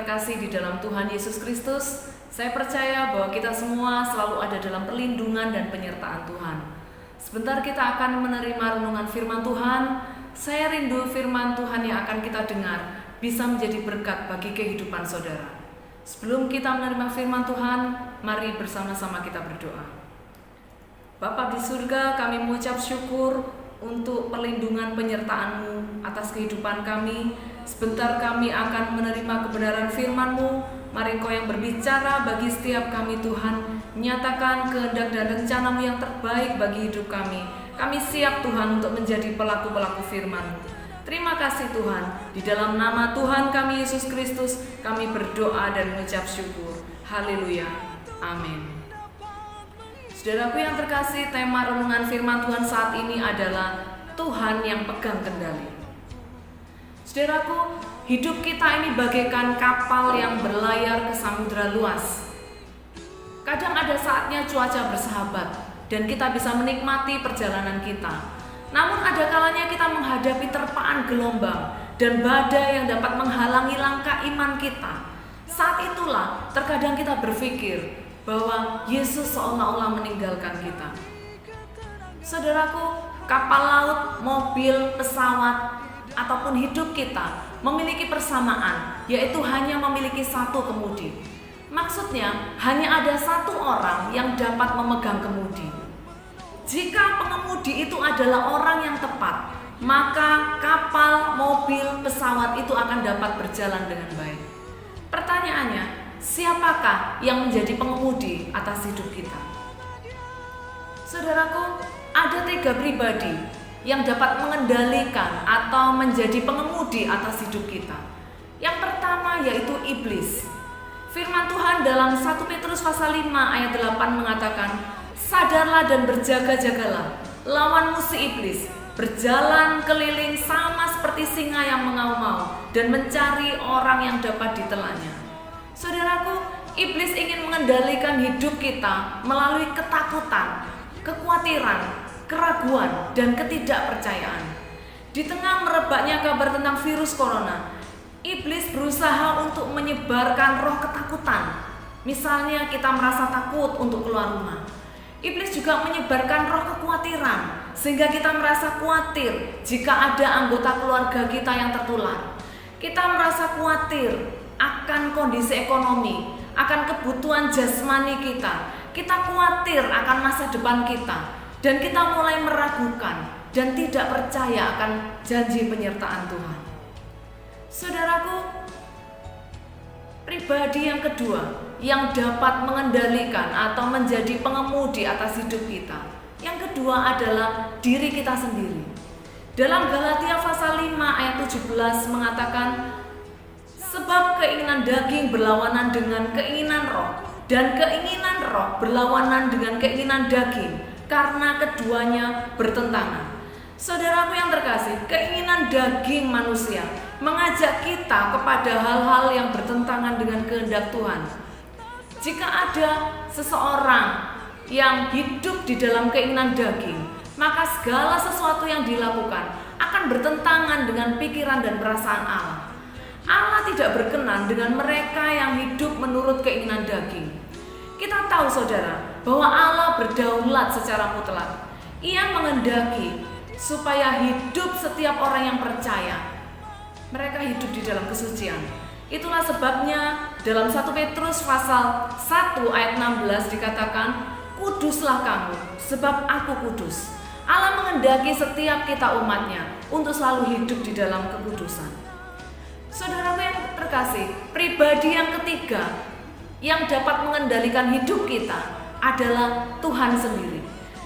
terkasih di dalam Tuhan Yesus Kristus, saya percaya bahwa kita semua selalu ada dalam perlindungan dan penyertaan Tuhan. Sebentar kita akan menerima renungan firman Tuhan. Saya rindu firman Tuhan yang akan kita dengar bisa menjadi berkat bagi kehidupan saudara. Sebelum kita menerima firman Tuhan, mari bersama-sama kita berdoa. Bapa di surga, kami mengucap syukur untuk perlindungan penyertaan-Mu atas kehidupan kami. Sebentar kami akan menerima kebenaran firman-Mu. Mari Engkau yang berbicara bagi setiap kami Tuhan, menyatakan kehendak dan rencana-Mu yang terbaik bagi hidup kami. Kami siap Tuhan untuk menjadi pelaku-pelaku firman-Mu. Terima kasih Tuhan, di dalam nama Tuhan kami Yesus Kristus, kami berdoa dan mengucap syukur. Haleluya, amin. Saudaraku yang terkasih, tema renungan firman Tuhan saat ini adalah Tuhan yang pegang kendali. Saudaraku, hidup kita ini bagaikan kapal yang berlayar ke samudera luas. Kadang ada saatnya cuaca bersahabat dan kita bisa menikmati perjalanan kita. Namun ada kalanya kita menghadapi terpaan gelombang dan badai yang dapat menghalangi langkah iman kita. Saat itulah terkadang kita berpikir bahwa Yesus seolah-olah meninggalkan kita. Saudaraku, kapal laut, mobil, pesawat, ataupun hidup kita memiliki persamaan, yaitu hanya memiliki satu kemudi. Maksudnya, hanya ada satu orang yang dapat memegang kemudi. Jika pengemudi itu adalah orang yang tepat, maka kapal, mobil, pesawat itu akan dapat berjalan dengan baik. Pertanyaannya, siapakah yang menjadi pengemudi atas hidup kita? Saudaraku, ada 3 pribadi yang dapat mengendalikan atau menjadi pengemudi atas hidup kita. Yang pertama yaitu iblis. Firman Tuhan dalam 1 Petrus pasal 5 ayat 8 mengatakan, "Sadarlah dan berjaga-jagalah, lawanmu si iblis berjalan keliling sama seperti singa yang mengaum-ngaum dan mencari orang yang dapat ditelannya." Saudaraku, iblis ingin mengendalikan hidup kita melalui ketakutan, kekhawatiran, keraguan, dan ketidakpercayaan. Di tengah merebaknya kabar tentang virus corona, iblis berusaha untuk menyebarkan roh ketakutan. Misalnya kita merasa takut untuk keluar rumah. Iblis juga menyebarkan roh kekhawatiran, sehingga kita merasa khawatir jika ada anggota keluarga kita yang tertular. Kita merasa khawatir akan kondisi ekonomi, akan kebutuhan jasmani kita. Kita khawatir akan masa depan kita. Dan kita mulai meragukan dan tidak percaya akan janji penyertaan Tuhan. Saudaraku, pribadi yang kedua yang dapat mengendalikan atau menjadi pengemudi atas hidup kita, yang kedua adalah diri kita sendiri. Dalam Galatia pasal 5 ayat 17 mengatakan, "Sebab keinginan daging berlawanan dengan keinginan roh, dan keinginan roh berlawanan dengan keinginan daging, karena keduanya bertentangan." Saudaraku yang terkasih, keinginan daging manusia mengajak kita kepada hal-hal yang bertentangan dengan kehendak Tuhan. Jika ada seseorang yang hidup di dalam keinginan daging, maka segala sesuatu yang dilakukan akan bertentangan dengan pikiran dan perasaan Allah. Allah tidak berkenan dengan mereka yang hidup menurut keinginan daging. Kita tahu saudara, bahwa Allah berdaulat secara mutlak. Ia menghendaki supaya hidup setiap orang yang percaya, mereka hidup di dalam kesucian. Itulah sebabnya dalam 1 Petrus pasal 1 ayat 16 dikatakan, "Kuduslah kamu, sebab aku kudus." Allah menghendaki setiap kita umatnya untuk selalu hidup di dalam kekudusan. Saudaraku yang terkasih, pribadi yang ketiga yang dapat mengendalikan hidup kita adalah Tuhan sendiri.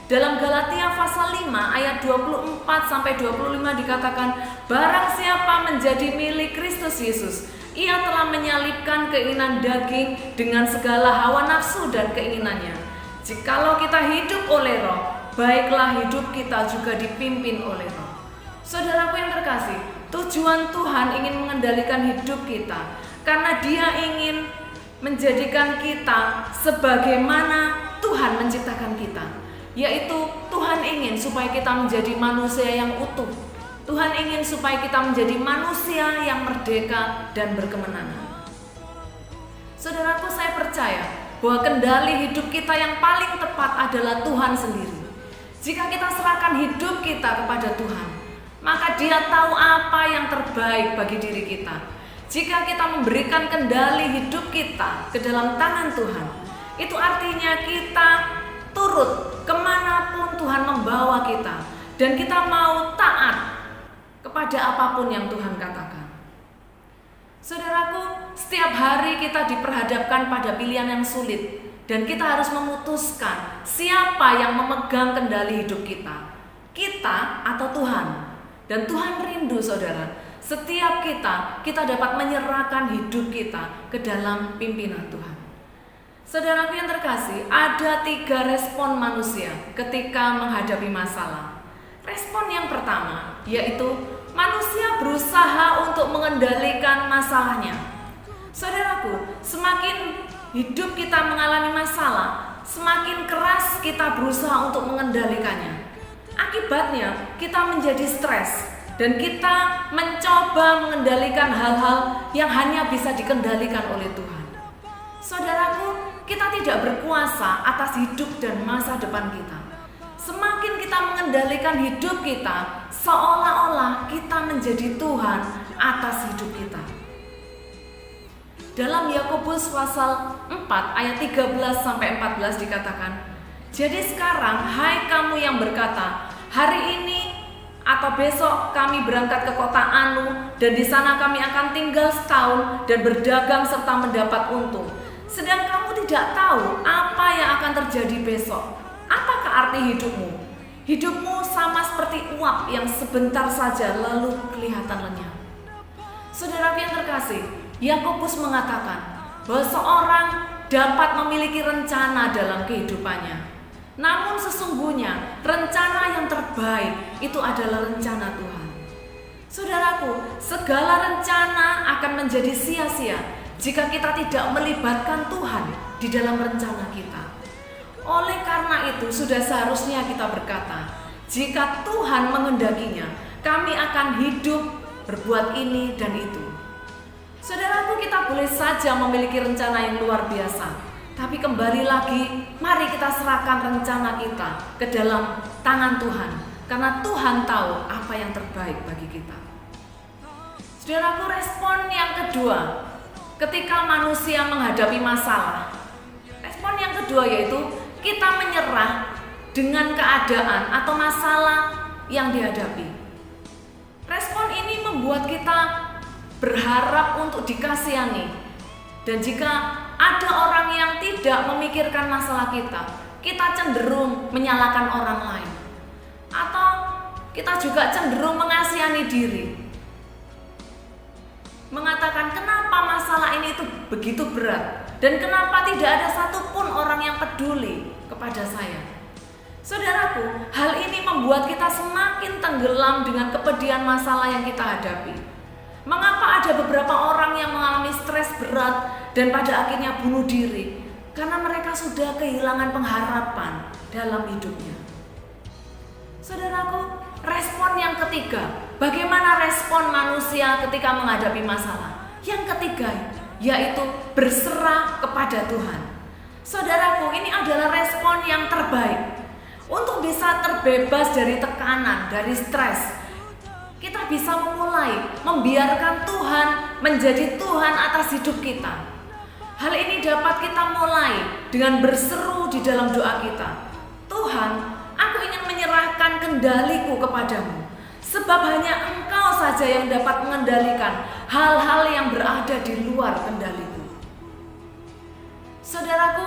Dalam Galatia pasal 5 ayat 24-25 dikatakan, "Barang siapa menjadi milik Kristus Yesus, ia telah menyalibkan keinginan daging dengan segala hawa nafsu dan keinginannya. Jikalau kita hidup oleh roh, baiklah hidup kita juga dipimpin oleh roh." Saudaraku yang terkasih, tujuan Tuhan ingin mengendalikan hidup kita karena Dia ingin menjadikan kita sebagaimana Tuhan menciptakan kita, yaitu Tuhan ingin supaya kita menjadi manusia yang utuh. Tuhan ingin supaya kita menjadi manusia yang merdeka dan berkemenangan. Saudaraku, saya percaya bahwa kendali hidup kita yang paling tepat adalah Tuhan sendiri. Jika kita serahkan hidup kita kepada Tuhan, maka Dia tahu apa yang terbaik bagi diri kita. Jika kita memberikan kendali hidup kita ke dalam tangan Tuhan, itu artinya kita turut kemanapun Tuhan membawa kita, dan kita mau taat kepada apapun yang Tuhan katakan. Saudaraku, setiap hari kita diperhadapkan pada pilihan yang sulit, dan kita harus memutuskan siapa yang memegang kendali hidup kita atau Tuhan. Dan Tuhan rindu, saudara, setiap kita dapat menyerahkan hidup kita ke dalam pimpinan Tuhan. Saudaraku yang terkasih, ada 3 respon manusia ketika menghadapi masalah. Respon yang pertama yaitu manusia berusaha untuk mengendalikan masalahnya. Saudaraku, semakin hidup kita mengalami masalah, semakin keras kita berusaha untuk mengendalikannya. Akibatnya, kita menjadi stres dan kita mencoba mengendalikan hal-hal yang hanya bisa dikendalikan oleh Tuhan. Saudaraku, kita tidak berkuasa atas hidup dan masa depan kita. Semakin kita mengendalikan hidup kita, seolah-olah kita menjadi Tuhan atas hidup kita. Dalam Yakobus pasal 4 ayat 13-14 dikatakan, "Jadi sekarang, hai kamu yang berkata, hari ini atau besok kami berangkat ke kota Anu, dan di sana kami akan tinggal setahun dan berdagang serta mendapat untung. Sedang kamu tidak tahu apa yang akan terjadi besok. Apakah arti hidupmu? Hidupmu sama seperti uap yang sebentar saja lalu kelihatan lenyap." Saudara yang terkasih, Yakobus mengatakan bahwa seorang dapat memiliki rencana dalam kehidupannya. Namun sesungguhnya rencana yang terbaik itu adalah rencana Tuhan. Saudaraku, segala rencana akan menjadi sia-sia jika kita tidak melibatkan Tuhan di dalam rencana kita. Oleh karena itu, sudah seharusnya kita berkata, jika Tuhan menghendakinya, kami akan hidup, berbuat ini dan itu. Saudaraku, kita boleh saja memiliki rencana yang luar biasa, tapi kembali lagi, mari kita serahkan rencana kita ke dalam tangan Tuhan, karena Tuhan tahu apa yang terbaik bagi kita. Saudaraku, respon yang kedua, ketika manusia menghadapi masalah. Respon yang kedua yaitu kita menyerah dengan keadaan atau masalah yang dihadapi. Respon ini membuat kita berharap untuk dikasihani. Dan jika ada orang yang tidak memikirkan masalah kita cenderung menyalahkan orang lain. Atau kita juga cenderung mengasihani diri. Mengatakan kenapa masalah ini itu begitu berat. Dan kenapa tidak ada satupun orang yang peduli kepada saya. Saudaraku, hal ini membuat kita semakin tenggelam dengan kepedihan masalah yang kita hadapi. Mengapa ada beberapa orang yang mengalami stres berat dan pada akhirnya bunuh diri? Karena mereka sudah kehilangan pengharapan dalam hidupnya. Saudaraku, respon yang ketiga, bagaimana respon manusia ketika menghadapi masalah? Yang ketiga, yaitu berserah kepada Tuhan. Saudaraku, ini adalah respon yang terbaik. Untuk bisa terbebas dari tekanan, dari stres, kita bisa memulai membiarkan Tuhan menjadi Tuhan atas hidup kita. Hal ini dapat kita mulai dengan berseru di dalam doa kita. Tuhan, aku ingin menyerahkan kendaliku kepadamu. Sebab hanya Engkau saja yang dapat mengendalikan hal-hal yang berada di luar kendaliku. Saudaraku,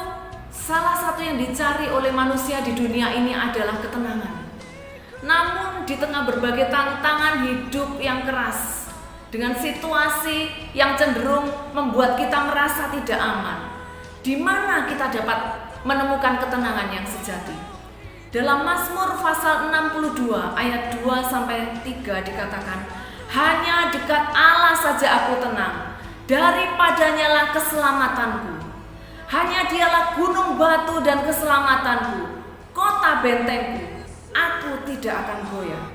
salah satu yang dicari oleh manusia di dunia ini adalah ketenangan. Namun di tengah berbagai tantangan hidup yang keras, dengan situasi yang cenderung membuat kita merasa tidak aman, di mana kita dapat menemukan ketenangan yang sejati? Dalam Mazmur pasal 62 ayat 2-3 dikatakan, hanya dekat Allah saja aku tenang, daripadanya lah keselamatanku. Hanya dialah gunung batu dan keselamatanku, kota bentengku, aku tidak akan goyah.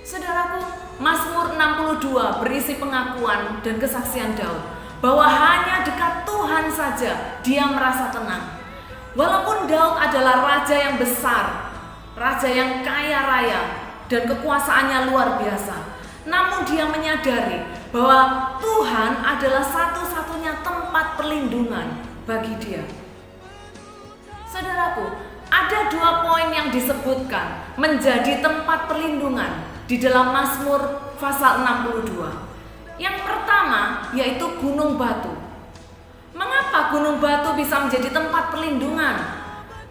Saudaraku, Mazmur 62 berisi pengakuan dan kesaksian Daud bahwa hanya dekat Tuhan saja dia merasa tenang. Walaupun Daud adalah raja yang besar, raja yang kaya raya, dan kekuasaannya luar biasa, namun dia menyadari bahwa Tuhan adalah satu-satunya tempat perlindungan bagi dia. Saudaraku, ada 2 poin yang disebutkan menjadi tempat perlindungan di dalam Mazmur pasal 62. Yang pertama yaitu gunung batu. Mengapa gunung batu bisa menjadi tempat perlindungan?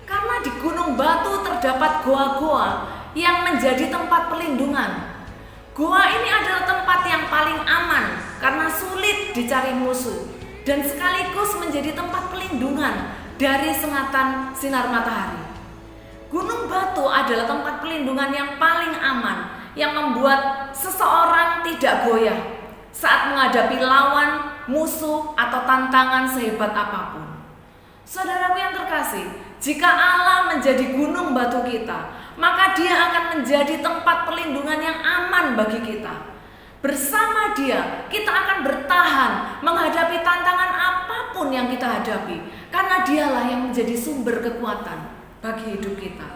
Karena di gunung batu terdapat goa-goa yang menjadi tempat perlindungan. Goa ini adalah tempat yang paling aman karena sulit dicari musuh dan sekaligus menjadi tempat perlindungan dari sengatan sinar matahari. Gunung batu adalah tempat perlindungan yang paling aman yang membuat seseorang tidak goyah saat menghadapi lawan, musuh, atau tantangan sehebat apapun. Saudaraku yang terkasih, jika Allah menjadi gunung batu kita, maka Dia akan menjadi tempat perlindungan yang aman bagi kita. Bersama Dia, kita akan bertahan menghadapi tantangan apapun yang kita hadapi, karena Dialah yang menjadi sumber kekuatan bagi hidup kita.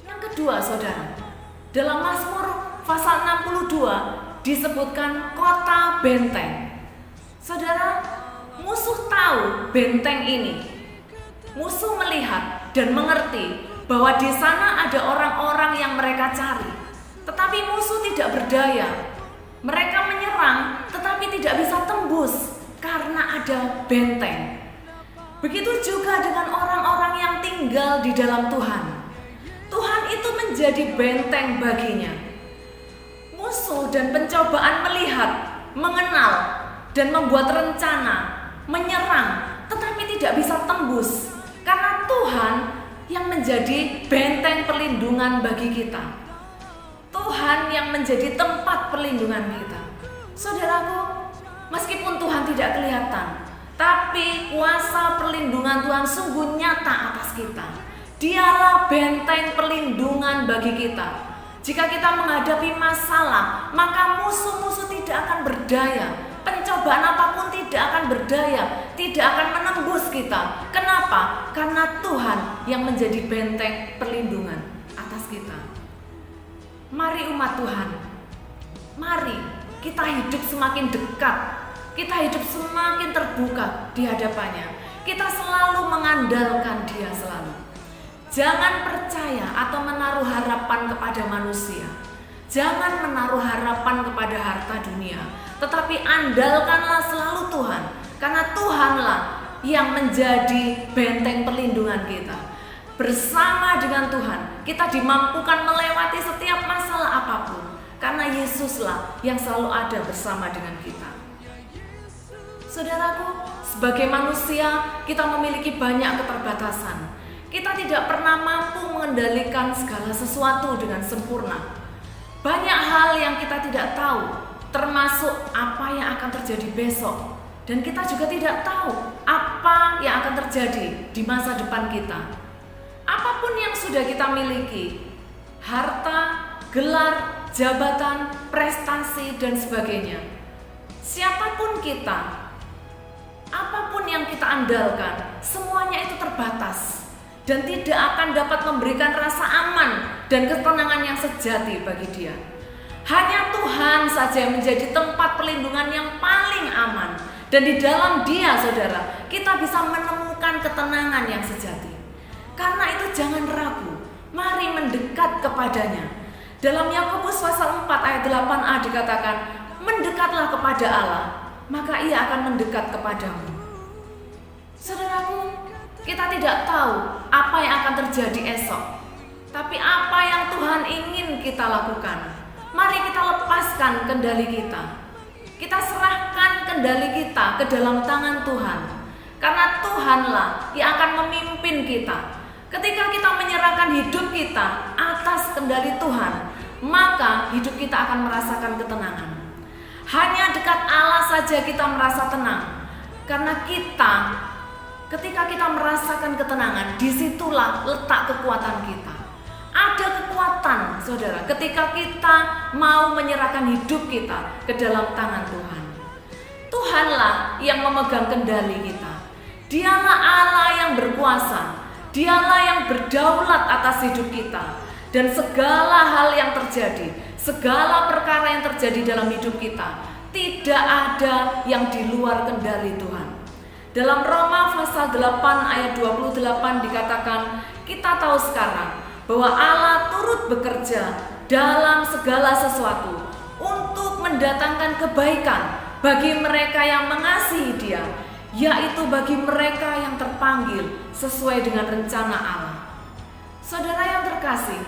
Yang kedua, saudara, dalam Mazmur pasal 62 disebutkan kota benteng. Saudara, musuh tahu benteng ini. Musuh melihat dan mengerti bahwa di sana ada orang-orang yang mereka cari. Tetapi musuh tidak berdaya. Mereka menyerang tetapi tidak bisa tembus karena ada benteng. Begitu juga dengan orang-orang yang tinggal di dalam Tuhan. Tuhan itu menjadi benteng baginya. Musuh dan pencobaan melihat, mengenal, dan membuat rencana, menyerang, tetapi tidak bisa tembus. Karena Tuhan yang menjadi benteng perlindungan bagi kita. Tuhan yang menjadi tempat perlindungan kita. Saudaraku, meskipun Tuhan tidak kelihatan, tapi kuasa perlindungan Tuhan sungguh nyata atas kita. Dialah benteng perlindungan bagi kita. Jika kita menghadapi masalah, maka musuh-musuh tidak akan berdaya. Pencobaan apapun tidak akan berdaya, tidak akan menembus kita. Kenapa? Karena Tuhan yang menjadi benteng perlindungan atas kita. Mari umat Tuhan, mari kita hidup semakin dekat, kita hidup semakin terbuka di hadapannya. Kita selalu mengandalkan Dia selalu. Jangan percaya atau menaruh harapan kepada manusia. Jangan menaruh harapan kepada harta dunia, tetapi andalkanlah selalu Tuhan, karena Tuhanlah yang menjadi benteng perlindungan kita. Bersama dengan Tuhan, kita dimampukan melewati setiap masalah apapun, karena Yesuslah yang selalu ada bersama dengan kita. Saudaraku, sebagai manusia, kita memiliki banyak keterbatasan. Kita tidak pernah mampu mengendalikan segala sesuatu dengan sempurna. Banyak hal yang kita tidak tahu, termasuk apa yang akan terjadi besok. Dan kita juga tidak tahu apa yang akan terjadi di masa depan kita. Apapun yang sudah kita miliki, harta, gelar, jabatan, prestasi, dan sebagainya. Siapapun kita, apapun yang kita andalkan, semuanya itu terbatas. Dan tidak akan dapat memberikan rasa aman dan ketenangan yang sejati bagi dia. Hanya Tuhan saja yang menjadi tempat perlindungan yang paling aman. Dan di dalam Dia, saudara, kita bisa menemukan ketenangan yang sejati. Karena itu jangan ragu, mari mendekat kepadanya. Dalam Yakobus pasal 4 ayat 8a dikatakan, mendekatlah kepada Allah, maka Ia akan mendekat kepadamu. Saudaraku, kita tidak tahu apa yang akan terjadi esok, tapi apa yang Tuhan ingin kita lakukan. Mari kita lepaskan kendali kita. Kita serahkan kendali kita ke dalam tangan Tuhan. Karena Tuhanlah yang akan memimpin kita. Ketika kita menyerahkan hidup kita atas kendali Tuhan, maka hidup kita akan merasakan ketenangan. Hanya dekat Allah saja kita merasa tenang. Karena ketika kita merasakan ketenangan, disitulah letak kekuatan kita. Ada kekuatan, saudara, ketika kita mau menyerahkan hidup kita ke dalam tangan Tuhan. Tuhanlah yang memegang kendali kita. Dialah Allah yang berkuasa. Dialah yang berdaulat atas hidup kita. Dan segala hal yang terjadi, segala perkara yang terjadi dalam hidup kita, tidak ada yang di luar kendali Tuhan. Dalam Roma pasal 8 ayat 28 dikatakan, kita tahu sekarang bahwa Allah turut bekerja dalam segala sesuatu untuk mendatangkan kebaikan bagi mereka yang mengasihi Dia, yaitu bagi mereka yang terpanggil sesuai dengan rencana Allah. Saudara yang terkasih,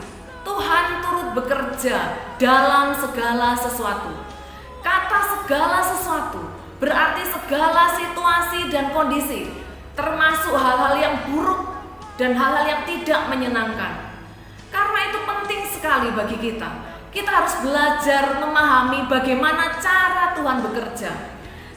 Tuhan turut bekerja dalam segala sesuatu. Kata segala sesuatu berarti segala situasi dan kondisi, termasuk hal-hal yang buruk dan hal-hal yang tidak menyenangkan. Karena itu penting sekali bagi kita. Kita harus belajar memahami bagaimana cara Tuhan bekerja.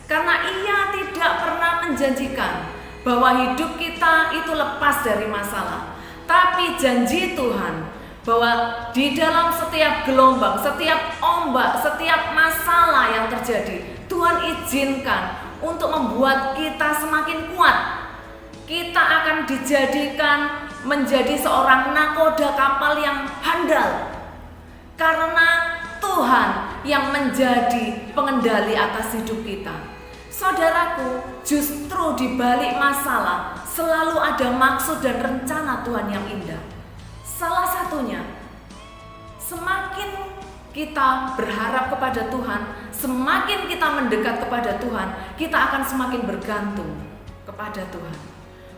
Karena Ia tidak pernah menjanjikan bahwa hidup kita itu lepas dari masalah. Tapi janji Tuhan bahwa di dalam setiap gelombang, setiap ombak, setiap masalah yang terjadi, Tuhan izinkan untuk membuat kita semakin kuat. Kita akan dijadikan menjadi seorang nakoda kapal yang handal, karena Tuhan yang menjadi pengendali atas hidup kita. Saudaraku, justru di balik masalah selalu ada maksud dan rencana Tuhan yang indah. Salah satunya, semakin kita berharap kepada Tuhan, semakin kita mendekat kepada Tuhan, kita akan semakin bergantung kepada Tuhan.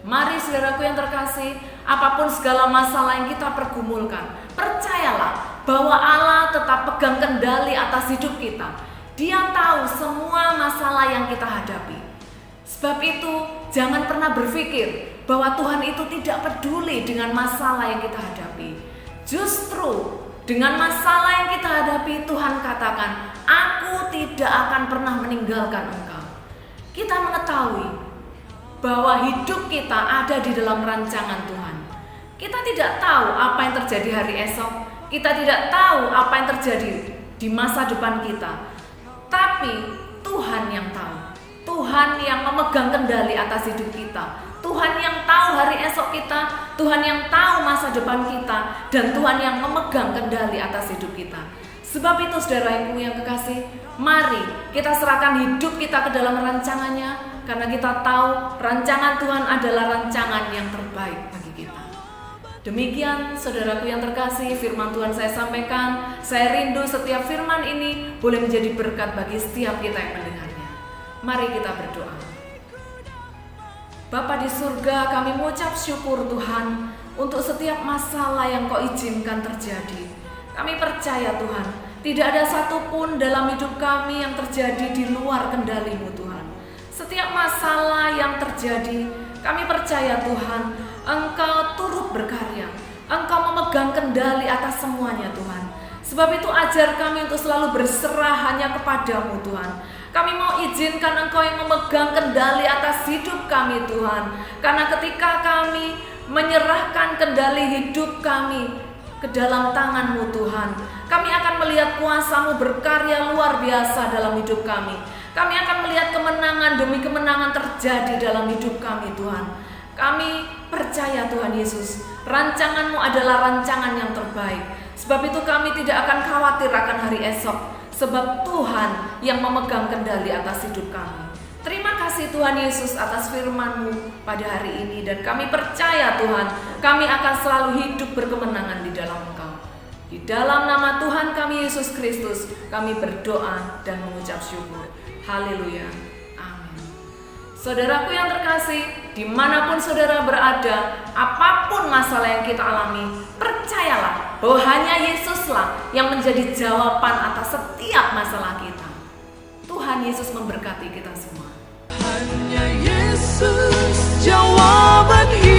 Mari saudaraku yang terkasih, apapun segala masalah yang kita pergumulkan, percayalah bahwa Allah tetap pegang kendali atas hidup kita. Dia tahu semua masalah yang kita hadapi. Sebab itu, jangan pernah berpikir bahwa Tuhan itu tidak peduli dengan masalah yang kita hadapi. Justru dengan masalah yang kita hadapi, Tuhan katakan, aku tidak akan pernah meninggalkan engkau. Kita mengetahui bahwa hidup kita ada di dalam rancangan Tuhan. Kita tidak tahu apa yang terjadi hari esok. Kita tidak tahu apa yang terjadi di masa depan kita. Tapi Tuhan yang tahu. Tuhan yang memegang kendali atas hidup kita. Tuhan yang tahu hari esok kita. Tuhan yang tahu masa depan kita. Dan Tuhan yang memegang kendali atas hidup kita. Sebab itu saudaraku yang kekasih, mari kita serahkan hidup kita ke dalam rancangannya. Karena kita tahu rancangan Tuhan adalah rancangan yang terbaik bagi kita. Demikian saudaraku yang terkasih, firman Tuhan saya sampaikan. Saya rindu setiap firman ini boleh menjadi berkat bagi setiap kita yang mendengarnya. Mari kita berdoa. Bapa di surga, kami mengucap syukur Tuhan untuk setiap masalah yang Kau izinkan terjadi. Kami percaya Tuhan, tidak ada satupun dalam hidup kami yang terjadi di luar kendali-Mu Tuhan. Setiap masalah yang terjadi, kami percaya Tuhan, Engkau turut berkarya. Engkau memegang kendali atas semuanya Tuhan. Sebab itu ajar kami untuk selalu berserah hanya kepadamu Tuhan. Kami mau izinkan Engkau yang memegang kendali atas hidup kami Tuhan. Karena ketika kami menyerahkan kendali hidup kami ke dalam tangan-Mu Tuhan, kami akan melihat kuasa-Mu berkarya luar biasa dalam hidup kami. Kami akan melihat kemenangan demi kemenangan terjadi dalam hidup kami Tuhan. Kami percaya Tuhan Yesus, rancangan-Mu adalah rancangan yang terbaik. Sebab itu kami tidak akan khawatir akan hari esok. Sebab Tuhan yang memegang kendali atas hidup kami. Terima kasih Tuhan Yesus atas firman-Mu pada hari ini. Dan kami percaya Tuhan, kami akan selalu hidup berkemenangan di dalam Engkau. Di dalam nama Tuhan kami Yesus Kristus, kami berdoa dan mengucap syukur. Haleluya. Amin. Saudaraku yang terkasih, dimanapun saudara berada, apapun masalah yang kita alami, percayalah bahwa hanya Yesuslah yang menjadi jawaban atas setiap masalah kita. Tuhan Yesus memberkati kita semua. Hanya Yesus jawaban hidup.